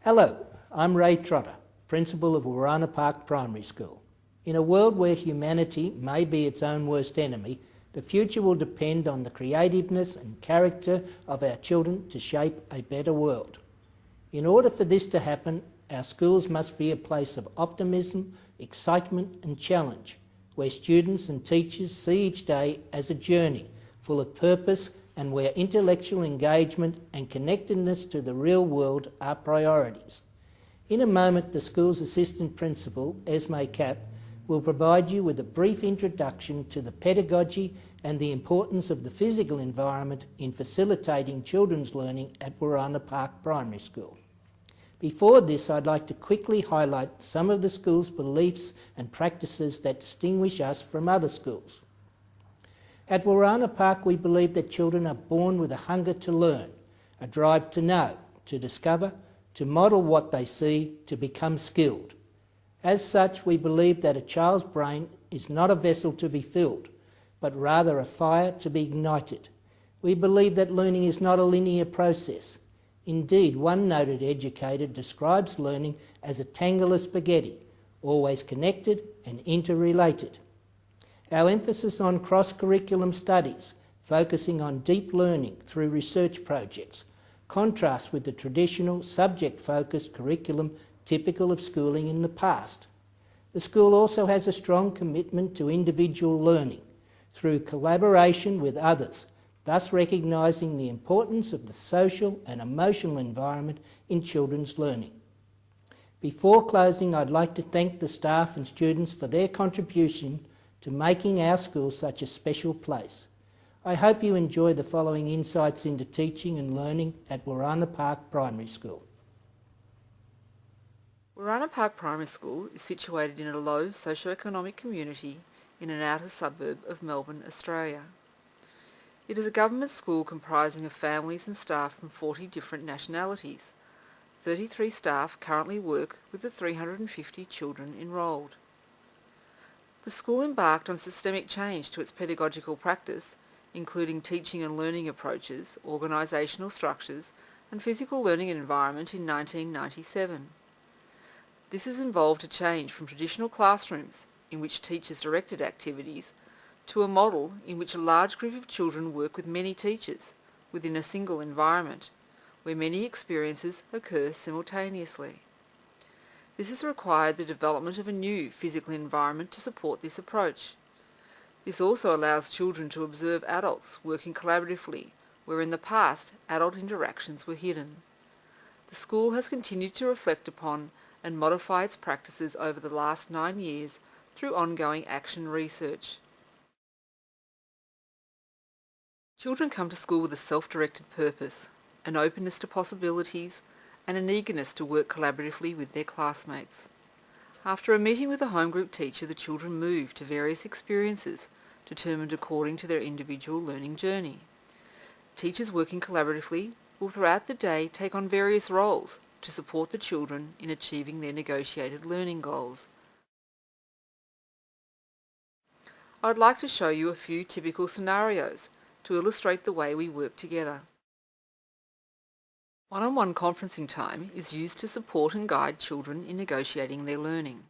Hello, I'm Ray Trotter, Principal of Wooranna Park Primary School. In a world where humanity may be its own worst enemy, the future will depend on the creativeness and character of our children to shape a better world. In order for this to happen, our schools must be a place of optimism, excitement and challenge, where students and teachers see each day as a journey full of purpose and where intellectual engagement and connectedness to the real world are priorities. In a moment, the school's Assistant Principal, Esme Kapp, will provide you with a brief introduction to the pedagogy and the importance of the physical environment in facilitating children's learning at Wooranna Park Primary School. Before this, I'd like to quickly highlight some of the school's beliefs and practices that distinguish us from other schools. At Wooranna Park, we believe that children are born with a hunger to learn, a drive to know, to discover, to model what they see, to become skilled. As such, we believe that a child's brain is not a vessel to be filled, but rather a fire to be ignited. We believe that learning is not a linear process. Indeed, one noted educator describes learning as a tangle of spaghetti, always connected and interrelated. Our emphasis on cross-curriculum studies, focusing on deep learning through research projects, contrasts with the traditional subject-focused curriculum typical of schooling in the past. The school also has a strong commitment to individual learning through collaboration with others, thus recognising the importance of the social and emotional environment in children's learning. Before closing, I'd like to thank the staff and students for their contribution to making our school such a special place. I hope you enjoy the following insights into teaching and learning at Wooranna Park Primary School. Wooranna Park Primary School is situated in a low socio-economic community in an outer suburb of Melbourne, Australia. It is a government school comprising of families and staff from 40 different nationalities. 33 staff currently work with the 350 children enrolled. The school embarked on systemic change to its pedagogical practice, including teaching and learning approaches, organisational structures and physical learning environment in 1997. This has involved a change from traditional classrooms, in which teachers directed activities, to a model in which a large group of children work with many teachers within a single environment, where many experiences occur simultaneously. This has required the development of a new physical environment to support this approach. This also allows children to observe adults working collaboratively, where in the past adult interactions were hidden. The school has continued to reflect upon and modify its practices over the last 9 years through ongoing action research. Children come to school with a self-directed purpose, an openness to possibilities, and an eagerness to work collaboratively with their classmates. After a meeting with a home group teacher, the children move to various experiences determined according to their individual learning journey. Teachers working collaboratively will throughout the day take on various roles to support the children in achieving their negotiated learning goals. I would like to show you a few typical scenarios to illustrate the way we work together. One-on-one conferencing time is used to support and guide children in negotiating their learning.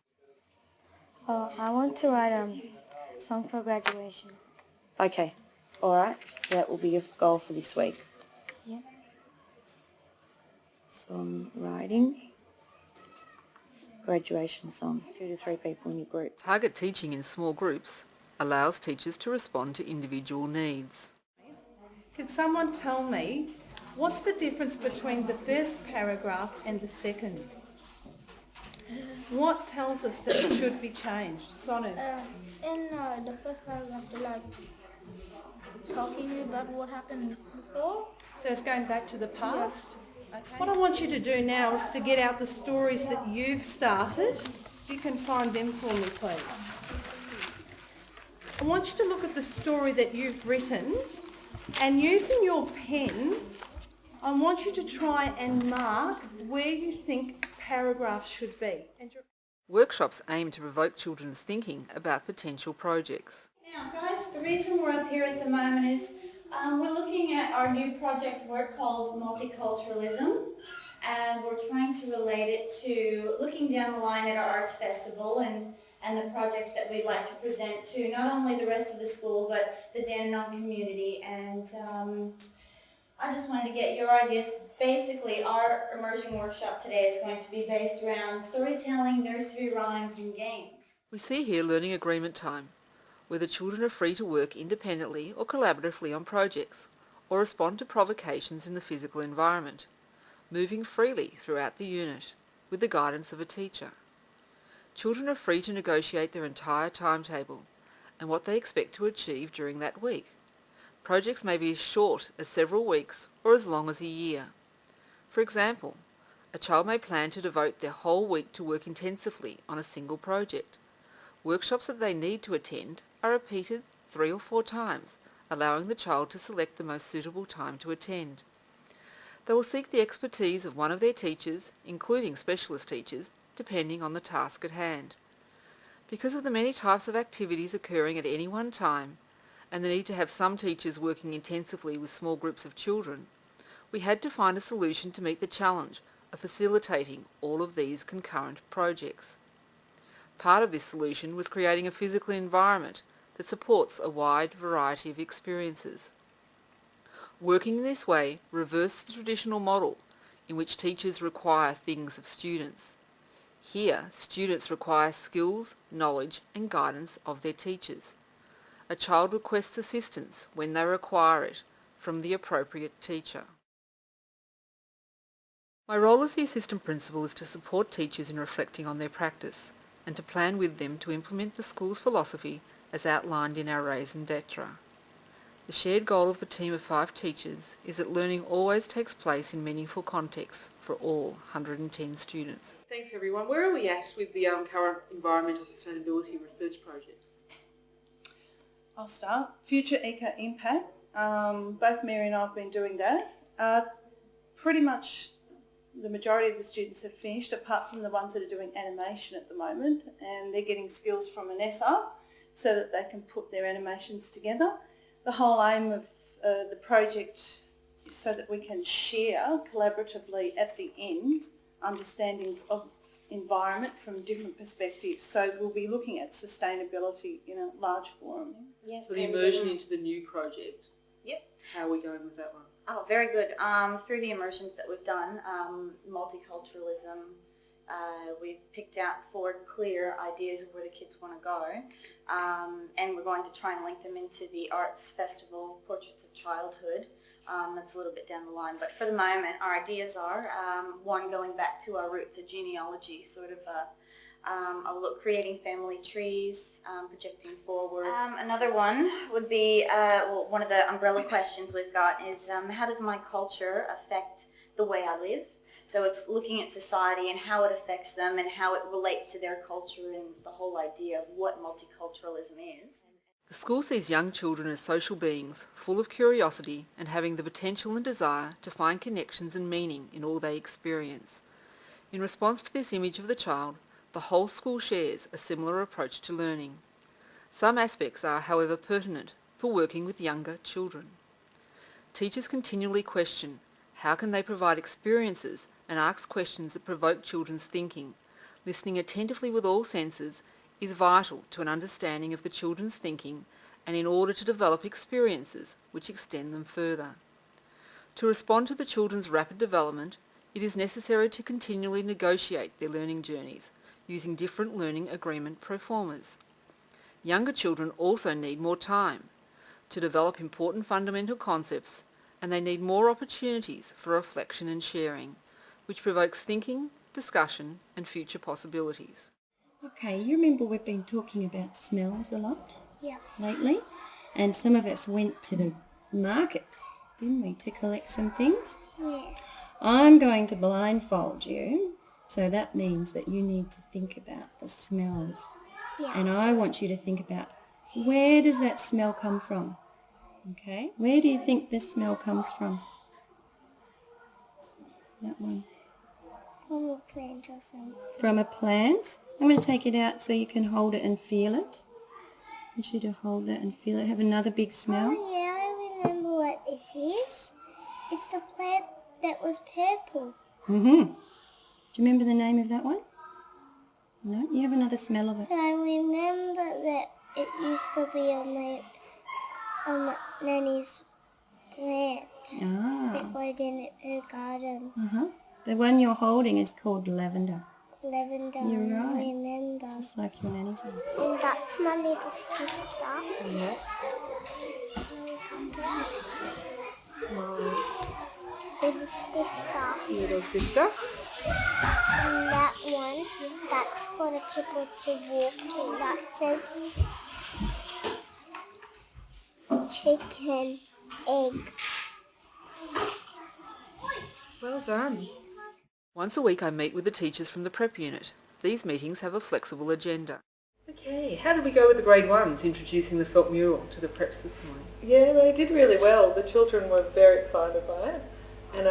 I want to write a song for graduation. Okay, alright, so that will be your goal for this week. Yeah. Songwriting, graduation song, 2 to 3 people in your group. Target teaching in small groups allows teachers to respond to individual needs. Could someone tell me what's the difference between the first paragraph and the second? What tells us that it should be changed? Sonu? In the first paragraph, they're like talking about what happened before. So it's going back to the past? Okay. What I want you to do now is to get out the stories that you've started. If you can find them for me, please. I want you to look at the story that you've written, and using your pen, I want you to try and mark where you think paragraphs should be. Workshops aim to provoke children's thinking about potential projects. Now guys, the reason we're up here at the moment is we're looking at our new project work called Multiculturalism, and we're trying to relate it to looking down the line at our arts festival and the projects that we'd like to present to not only the rest of the school but the Dandenong community. And I just wanted to get your ideas. Basically, our immersion workshop today is going to be based around storytelling, nursery rhymes and games. We see here learning agreement time, where the children are free to work independently or collaboratively on projects, or respond to provocations in the physical environment, moving freely throughout the unit with the guidance of a teacher. Children are free to negotiate their entire timetable and what they expect to achieve during that week. Projects may be as short as several weeks or as long as a year. For example, a child may plan to devote their whole week to work intensively on a single project. Workshops that they need to attend are repeated 3 or 4 times, allowing the child to select the most suitable time to attend. They will seek the expertise of one of their teachers, including specialist teachers, depending on the task at hand. Because of the many types of activities occurring at any one time, and the need to have some teachers working intensively with small groups of children, we had to find a solution to meet the challenge of facilitating all of these concurrent projects. Part of this solution was creating a physical environment that supports a wide variety of experiences. Working in this way reversed the traditional model in which teachers require things of students. Here, students require skills, knowledge and guidance of their teachers. A child requests assistance when they require it from the appropriate teacher. My role as the assistant principal is to support teachers in reflecting on their practice and to plan with them to implement the school's philosophy as outlined in our raison d'etre. The shared goal of the team of 5 teachers is that learning always takes place in meaningful contexts for all 110 students. Thanks everyone. Where are we at with the current environmental sustainability research project? I'll start. Future Eco Impact. Both Mary and I have been doing that. Pretty much the majority of the students have finished, apart from the ones that are doing animation at the moment, and they're getting skills from an SR so that they can put their animations together. The whole aim of the project is so that we can share collaboratively at the end understandings of environment from different perspectives. So we'll be looking at sustainability in a large forum. Yeah. So the immersion into the new project. Yep. How are we going with that one? Oh, very good. Through the immersions that we've done, multiculturalism, we've picked out 4 clear ideas of where the kids want to go, and we're going to try and link them into the Arts Festival, Portraits of Childhood. That's a little bit down the line, but for the moment our ideas are, one, going back to our roots of genealogy, sort of a look, creating family trees, projecting forward. Another one would be, well, one of the umbrella questions we've got is how does my culture affect the way I live? So it's looking at society and how it affects them and how it relates to their culture and the whole idea of what multiculturalism is. The school sees young children as social beings, full of curiosity and having the potential and desire to find connections and meaning in all they experience. In response to this image of the child, the whole school shares a similar approach to learning. Some aspects are, however, pertinent for working with younger children. Teachers continually question how can they provide experiences and ask questions that provoke children's thinking. Listening attentively with all senses is vital to an understanding of the children's thinking and in order to develop experiences which extend them further. To respond to the children's rapid development, it is necessary to continually negotiate their learning journeys using different learning agreement proformas. Younger children also need more time to develop important fundamental concepts, and they need more opportunities for reflection and sharing, which provokes thinking, discussion and future possibilities. Okay, you remember we've been talking about smells a lot Yeah. lately, and some of us went to the market, didn't we, to collect some things? Yeah. I'm going to blindfold you, so that means that you need to think about the smells. Yeah. And I want you to think about, where does that smell come from? Okay, where do you think this smell comes from? That one. From a plant or something. From a plant. I'm going to take it out so you can hold it and feel it. I want you to hold that and feel it. Have another big smell. Oh yeah, I remember what this is. It's the plant that was purple. Mm-hmm. Do you remember the name of that one? No? You have another smell of it. I remember that it used to be on my nanny's plant that was in her garden. Uh-huh. The one you're holding is called lavender. Lavender. You're I right. remember. Just like your nanny's one. And that's my little sister. Yes. Little sister. Little sister. And that one, that's for the people to walk in. That says chicken, eggs. Well done. Once a week I meet with the teachers from the prep unit. These meetings have a flexible agenda. Okay, how did we go with the grade ones introducing the felt mural to the preps this morning? Yeah, they did really well. The children were very excited by it, and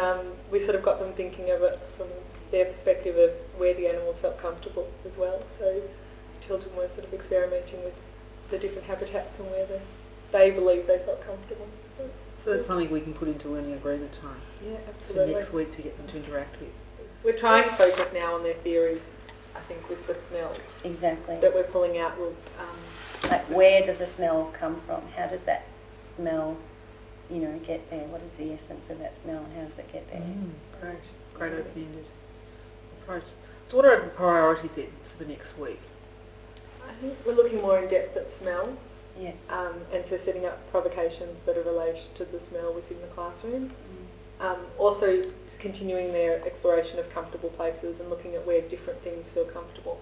we sort of got them thinking of it from their perspective of where the animals felt comfortable as well. So the children were sort of experimenting with the different habitats and where they believe they felt comfortable. So that's something we can put into learning agreement time. Yeah, For absolutely. next week to get them to interact with. We're trying to focus now on their theories, I think, with the smells Exactly. that we're pulling out. Will, Like, where does the smell come from? How does that smell, get there? What is the essence of that smell? How does it get there? Great. Great open-ended approach. So what are the priorities then for the next week? I think we're looking more in depth at smell. Yeah. And so setting up provocations that are related to the smell within the classroom. Also continuing their exploration of comfortable places and looking at where different things feel comfortable.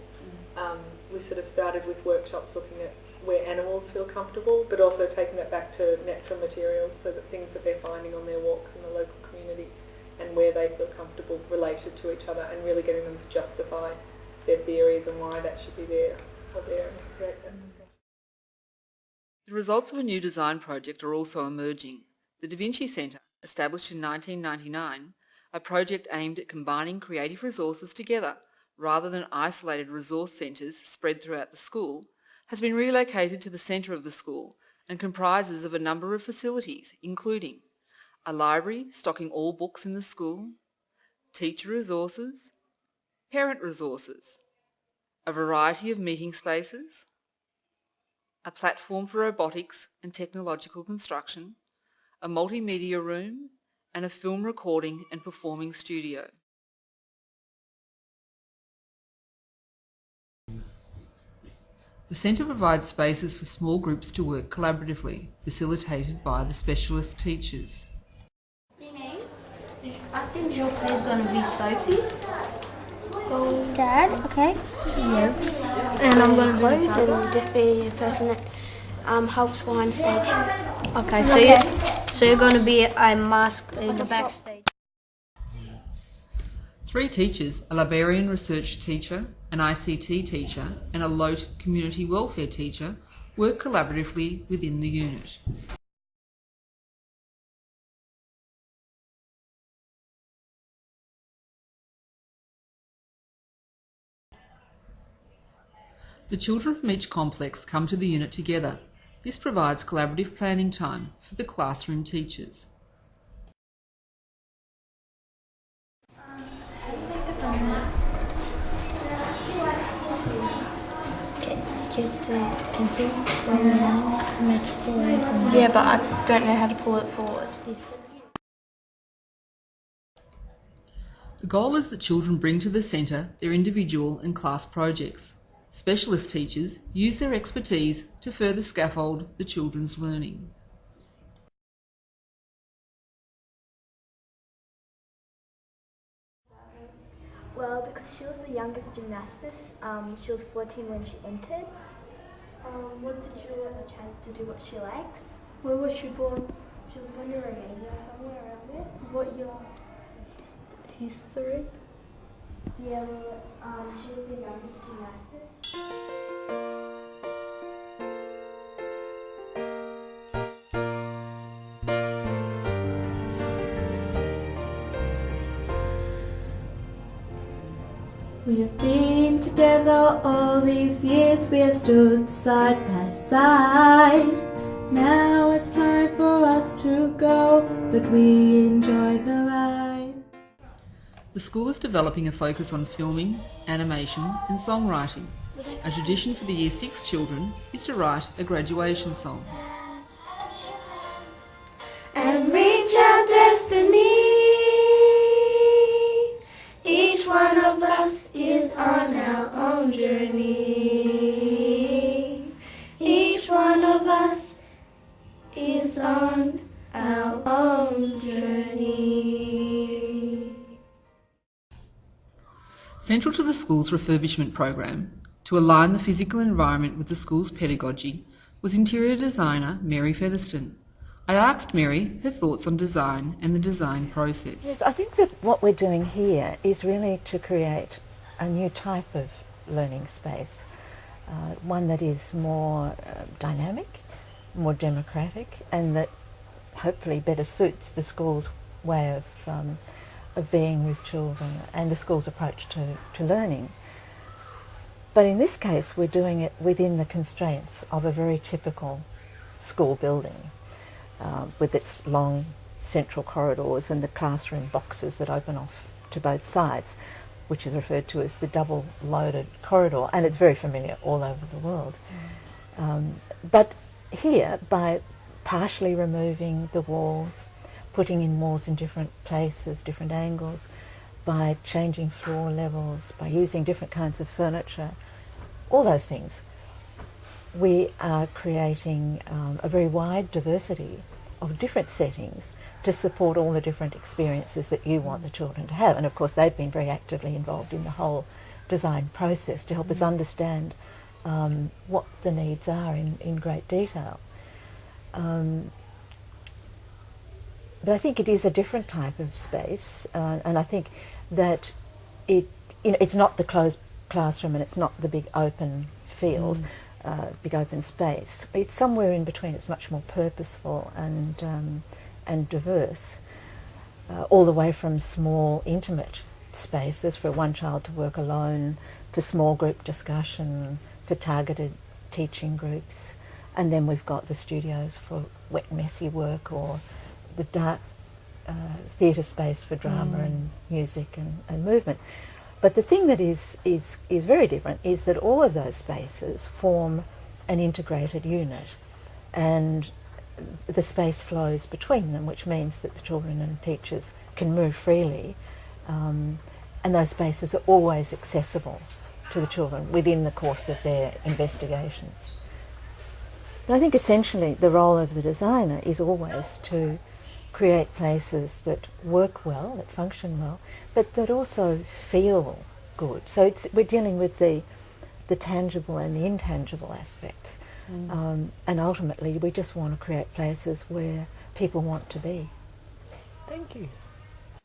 We sort of started with workshops looking at where animals feel comfortable, but also taking that back to natural materials, so that things that they're finding on their walks in the local community and where they feel comfortable related to each other, and really getting them to justify their theories and why that should be there or there and create that discussion. The results of a new design project are also emerging. The Da Vinci Centre, established in 1999, a project aimed at combining creative resources together rather than isolated resource centres spread throughout the school, has been relocated to the centre of the school and comprises of a number of facilities, including a library stocking all books in the school, teacher resources, parent resources, a variety of meeting spaces, a platform for robotics and technological construction, a multimedia room, and a film recording and performing studio. The centre provides spaces for small groups to work collaboratively, facilitated by the specialist teachers. I think your play is going to be Sophie. Dad, okay? Yes. And I'm going to close and just be a person that helps behind stage. Okay, so you're going to be a mask in the backstage. 3 teachers, a librarian research teacher, an ICT teacher and a LOTE community welfare teacher, work collaboratively within the unit. The children from each complex come to the unit together. This provides collaborative planning time for the classroom teachers. Get the pencil from the symmetrical way from this. Yeah, but I don't know how to pull it forward. This. The goal is that children bring to the centre their individual and class projects. Specialist teachers use their expertise to further scaffold the children's learning. Well, because she was the youngest gymnastist, she was 14 when she entered. What did you want a chance to do what she likes? Where was she born? She was born in Romania, somewhere around there. What year? History? Yeah, well, she was the youngest gymnastist. We have been together all these years, we have stood side by side. Now it's time for us to go, but we enjoy the ride. The school is developing a focus on filming, animation and songwriting. A tradition for the Year 6 children is to write a graduation song. And reach our destiny. Each one of us is on our own journey. Each one of us is on our own journey. Central to the school's refurbishment program, to align the physical environment with the school's pedagogy, was interior designer Mary Featherston. I asked Mary her thoughts on design and the design process. Yes, I think that what we're doing here is really to create a new type of learning space, one that is more dynamic, more democratic, and that hopefully better suits the school's way of being with children and the school's approach to learning. But in this case, we're doing it within the constraints of a very typical school building, with its long central corridors and the classroom boxes that open off to both sides, which is referred to as the double-loaded corridor, and it's very familiar all over the world. But here, by partially removing the walls, putting in walls in different places, different angles, by changing floor levels, by using different kinds of furniture, all those things, we are creating a very wide diversity of different settings to support all the different experiences that you want the children to have. And of course they've been very actively involved in the whole design process to help us understand what the needs are in great detail. But I think it is a different type of space, and I think that it's not the closed classroom and it's not the big open field, big open space. It's somewhere in between. It's much more purposeful and diverse, all the way from small, intimate spaces for one child to work alone, for small group discussion, for targeted teaching groups, and then we've got the studios for wet, messy work, or the dark theatre space for drama and music and movement. But the thing that is very different is that all of those spaces form an integrated unit, and the space flows between them, which means that the children and teachers can move freely, and those spaces are always accessible to the children within the course of their investigations. But I think essentially the role of the designer is always to create places that work well, that function well, but that also feel good. So we're dealing with the tangible and the intangible aspects. And ultimately we just want to create places where people want to be. Thank you.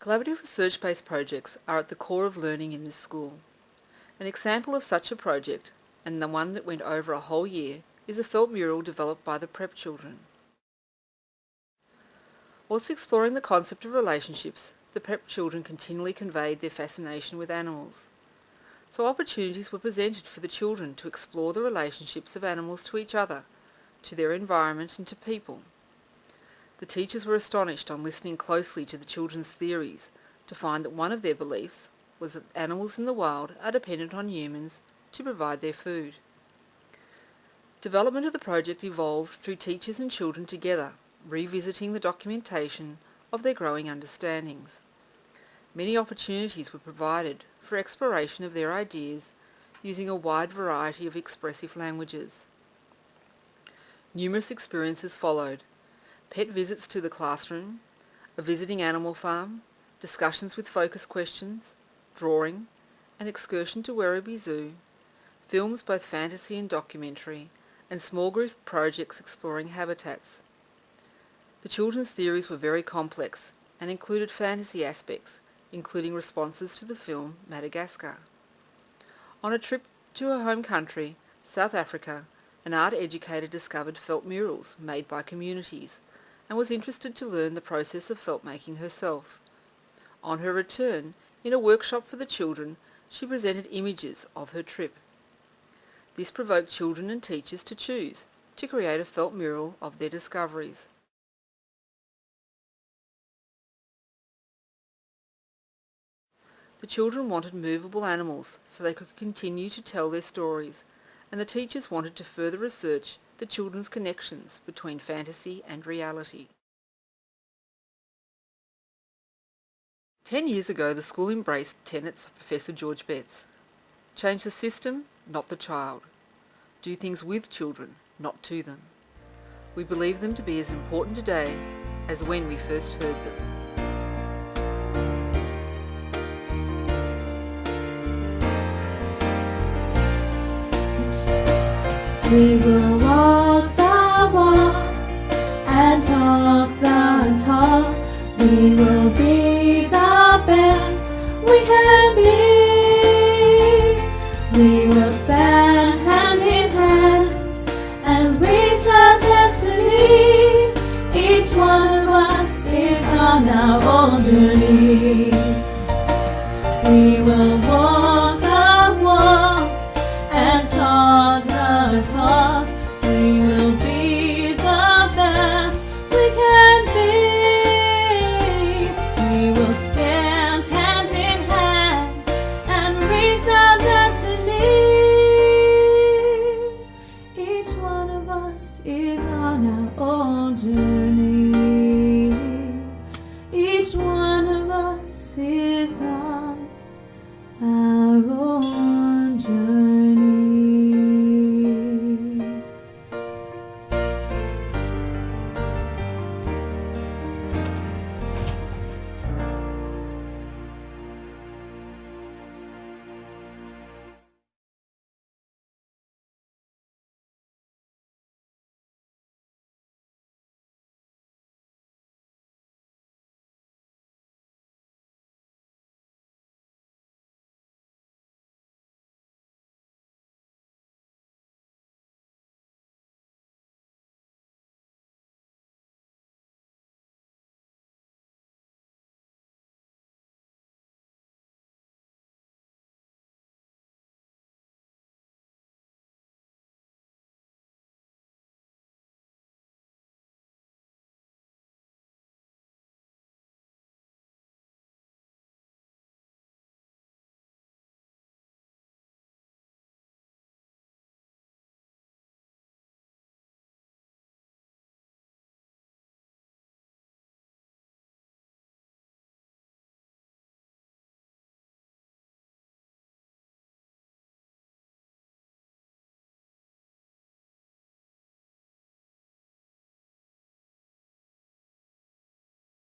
Collaborative research-based projects are at the core of learning in this school. An example of such a project, and the one that went over a whole year, is a felt mural developed by the prep children. Whilst exploring the concept of relationships, the prep children continually conveyed their fascination with animals. So opportunities were presented for the children to explore the relationships of animals to each other, to their environment and to people. The teachers were astonished on listening closely to the children's theories to find that one of their beliefs was that animals in the wild are dependent on humans to provide their food. Development of the project evolved through teachers and children together, revisiting the documentation of their growing understandings. Many opportunities were provided for exploration of their ideas using a wide variety of expressive languages. Numerous experiences followed: pet visits to the classroom, a visiting animal farm, discussions with focus questions, drawing, an excursion to Werribee Zoo, films both fantasy and documentary, and small group projects exploring habitats. The children's theories were very complex and included fantasy aspects, including responses to the film Madagascar. On a trip to her home country, South Africa, an art educator discovered felt murals made by communities and was interested to learn the process of felt making herself. On her return, in a workshop for the children, she presented images of her trip. This provoked children and teachers to choose to create a felt mural of their discoveries. The children wanted movable animals so they could continue to tell their stories, and the teachers wanted to further research the children's connections between fantasy and reality. 10 years ago, the school embraced tenets of Professor George Betts. Change the system, not the child. Do things with children, not to them. We believe them to be as important today as when we first heard them. We will walk the walk and talk the talk. We will be the best we can be. We will stand hand in hand and reach our destiny. Each one of us is on our own journey. We will walk the walk and talk the talk. We will be the best we can be. We will stand hand in hand and reach our destiny. Each one of us is on our own journey. Each one of us is on our own.